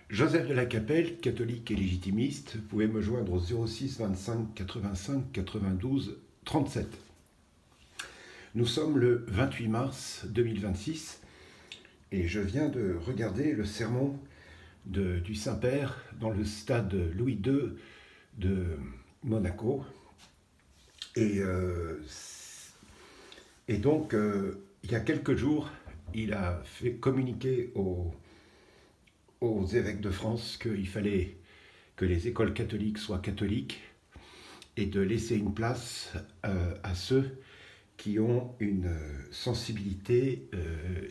Joseph de la Capelle, catholique et légitimiste, vous pouvez me joindre au 06 25 85 92 37. Nous sommes le 28 mars 2026 et je viens de regarder le sermon du Saint-Père dans le stade Louis II de Monaco. Et, euh, et donc, il y a quelques jours, il a fait communiquer aux évêques de France qu'il fallait que les écoles catholiques soient catholiques et de laisser une place à ceux qui ont une sensibilité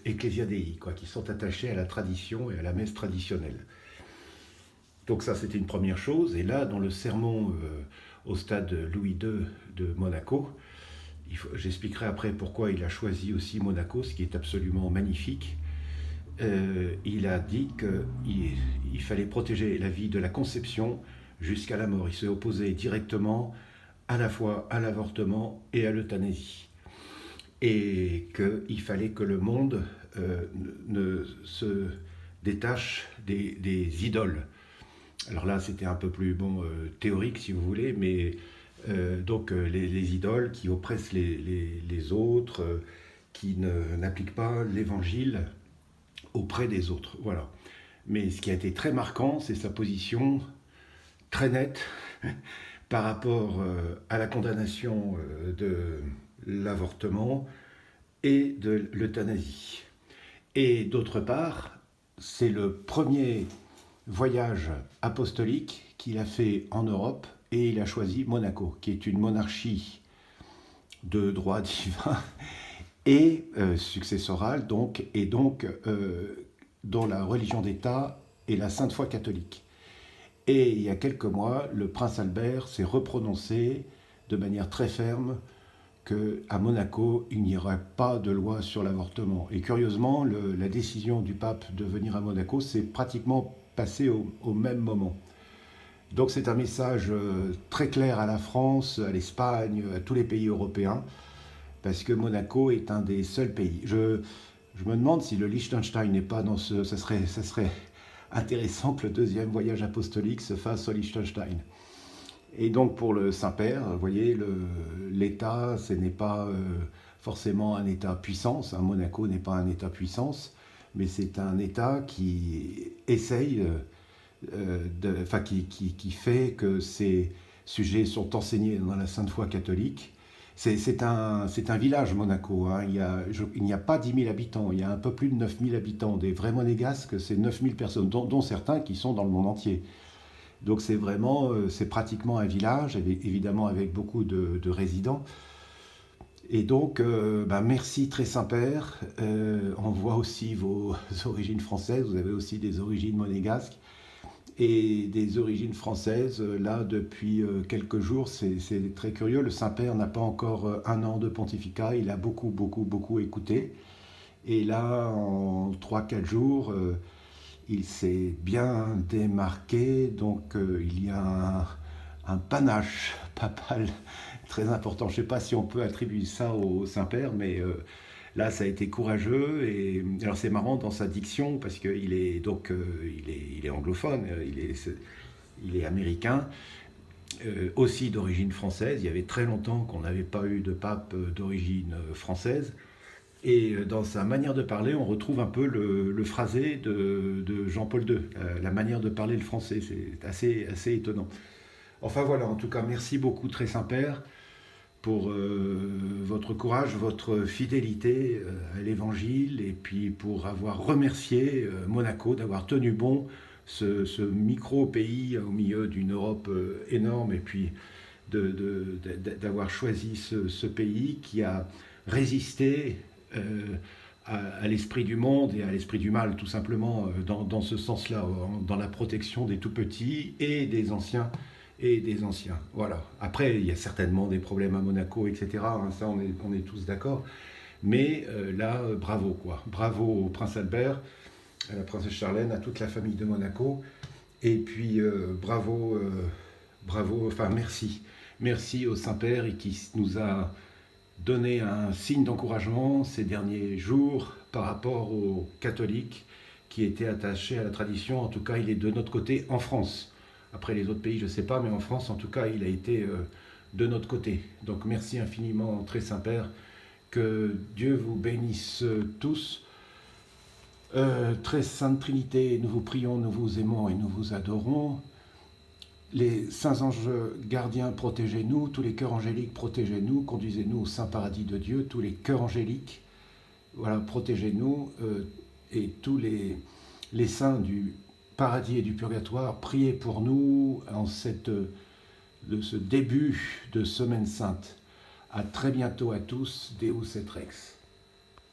ecclésiadéi, qui sont attachés à la tradition et à la messe traditionnelle. Donc ça, c'était une première chose. Et là, dans le sermon au stade Louis II de Monaco, j'expliquerai après pourquoi il a choisi aussi Monaco, ce qui est absolument magnifique. Il a dit qu'il fallait protéger la vie de la conception jusqu'à la mort. Il s'est opposé directement à la fois à l'avortement et à l'euthanasie. Et qu'il fallait que le monde ne se détache des idoles. Alors là, c'était un peu plus théorique, si vous voulez, mais les idoles qui oppressent les autres, qui n'appliquent pas l'évangile auprès des autres. Voilà. Mais ce qui a été très marquant, c'est sa position très nette par rapport à la condamnation de l'avortement et de l'euthanasie. Et d'autre part, c'est le premier voyage apostolique qu'il a fait en Europe et il a choisi Monaco, qui est une monarchie de droit divin et successorale, dont la religion d'État est la Sainte Foi catholique. Et il y a quelques mois, le prince Albert s'est reprononcé de manière très ferme qu'à Monaco, il n'y aurait pas de loi sur l'avortement. Et curieusement, la décision du pape de venir à Monaco s'est pratiquement passée au même moment. Donc c'est un message très clair à la France, à l'Espagne, à tous les pays européens, parce que Monaco est un des seuls pays. Je me demande si le Liechtenstein n'est pas dans ce... Ça serait intéressant que le deuxième voyage apostolique se fasse au Liechtenstein. Et donc pour le Saint-Père, vous voyez, l'État, ce n'est pas forcément un État-puissance. Monaco n'est pas un État-puissance, mais c'est un État qui essaye, qui fait que ces sujets sont enseignés dans la Sainte Foi catholique. C'est un village, Monaco. Il n'y a pas 10 000 habitants, il y a un peu plus de 9 000 habitants. Des vrais monégasques, c'est 9 000 personnes, dont certains qui sont dans le monde entier. Donc c'est pratiquement un village, évidemment avec beaucoup de résidents. Et donc, merci très Saint-Père. On voit aussi vos origines françaises, vous avez aussi des origines monégasques et des origines françaises. Là, depuis quelques jours, c'est très curieux. Le Saint-Père n'a pas encore un an de pontificat, il a beaucoup, beaucoup, beaucoup écouté. Et là, en 3-4 jours, il s'est bien démarqué, donc il y a un panache papal très important. Je ne sais pas si on peut attribuer ça au Saint-Père, mais là, ça a été courageux. Et alors, c'est marrant dans sa diction, parce qu'il est, il est anglophone, il est américain, aussi d'origine française. Il y avait très longtemps qu'on n'avait pas eu de pape d'origine française. Et dans sa manière de parler, on retrouve un peu le phrasé de Jean-Paul II, la manière de parler le français. C'est assez étonnant. Enfin voilà, en tout cas, merci beaucoup, très Saint-Père, pour votre courage, votre fidélité à l'Évangile, et puis pour avoir remercié Monaco d'avoir tenu bon ce micro-pays au milieu d'une Europe énorme, et puis d'avoir choisi ce pays qui a résisté à l'esprit du monde et à l'esprit du mal, tout simplement, dans ce sens-là, dans la protection des tout-petits et des anciens. Voilà. Après, il y a certainement des problèmes à Monaco, etc. Ça, on est tous d'accord. Mais là, bravo, quoi. Bravo au prince Albert, à la princesse Charlène, à toute la famille de Monaco. Et puis, enfin, merci. Merci au Saint-Père et qui nous a donné un signe d'encouragement ces derniers jours par rapport aux catholiques qui était attaché à la tradition. En tout cas, il est de notre côté en France. Après les autres pays, je ne sais pas, mais en France, en tout cas, il a été de notre côté. Donc merci infiniment, très Saint-Père. Que Dieu vous bénisse tous. Très Sainte Trinité, nous vous prions, nous vous aimons et nous vous adorons. Les saints anges gardiens, protégez-nous. Tous les cœurs angéliques, protégez-nous. Conduisez-nous au saint paradis de Dieu. Tous les cœurs angéliques, voilà, protégez-nous. Et tous les saints du paradis et du purgatoire, priez pour nous en de ce début de Semaine Sainte. À très bientôt à tous. Deus et Rex.